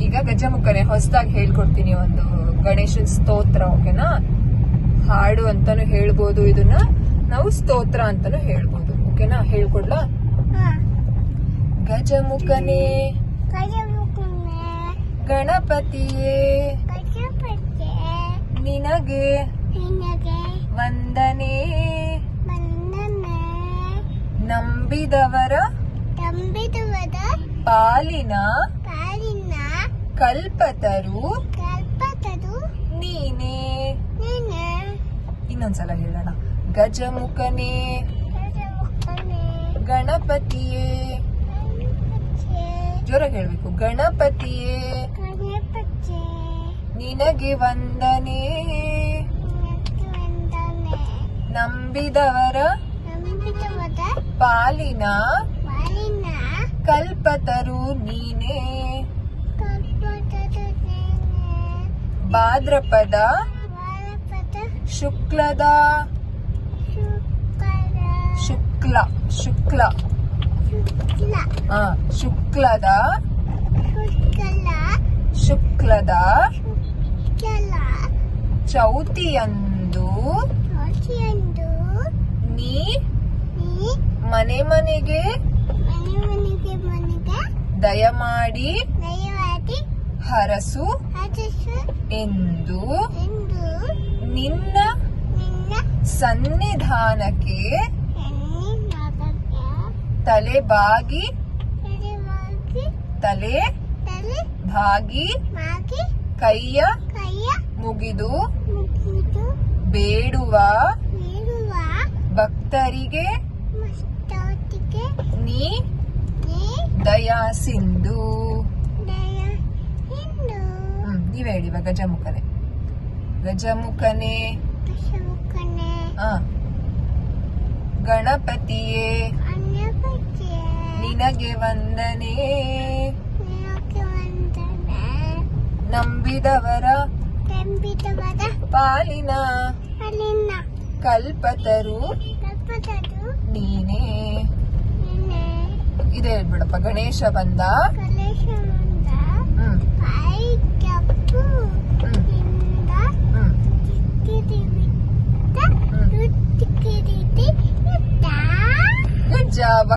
ಈಗ ಗಜಮುಖನೆ ಹೊಸದಾಗಿ ಹೇಳ್ಕೊಡ್ತೀನಿ ಒಂದು ಗಣೇಶನ್ ಸ್ತೋತ್ರ. ಓಕೆನಾ? ಹಾಡು ಅಂತಾನು ಹೇಳ್ಬೋದು, ಇದನ್ನ ನಾವು ಸ್ತೋತ್ರ ಅಂತಾನು ಹೇಳ್ಬೋದು. ಓಕೆನಾ? ಹೇಳ್ಕೊಡ್ಲಾ? ಗಜಮುಖನೆ ಗಣಪತಿಯೇ ನಿನಗೆ ವಂದನೆ, ನಂಬಿದವರ ಪಾಲಿನ ಕಲ್ಪತರು ನೀನೇ. ಇನ್ನೊಂದ್ಸಲ ಹೇಳೋಣ. ಗಜಮುಖನೇ ಗಣಪತಿಯೇ, ಜೋರಾಗಿ ಹೇಳ್ಬೇಕು. ಗಣಪತಿಯೇ ನಿನಗೆ ವಂದನೆ, ನಂಬಿದವರ ಪಾಲಿನ ಕಲ್ಪತರು ನೀನೇ. ಭಾದ್ರಪದ ಶುಕ್ಲದ ಶುಕ್ಲದ ಚೌತಿಯಂದು ನೀ ಮನೆ ಮನೆಗೆ ದಯಮಾಡಿ ಹರಸು ಎಂದು ನಿನ್ನ ಸನ್ನಿಧಾನಕ್ಕೆ ತಲೆ ಬಾಗಿ ಕೈಯ ಮುಗಿದು ಬೇಡುವ ಭಕ್ತರಿಗೆ ನೀ ದಯಾ ಸಿಂಧು. ನೀವೇ ಹೇಳಿ ಇವಾಗ. ಗಜಮುಖನೆ ಗಣಪತಿಯೇ ನಿನಗೆ ವಂದನೆ, ನಂಬಿದವರ ಪಾಲಿನ ಕಲ್ಪತರು ನೀನೇ. ಇದೇ ಹೇಳ್ಬಿಡಪ್ಪ. ಗಣೇಶ ಬಂದ good job.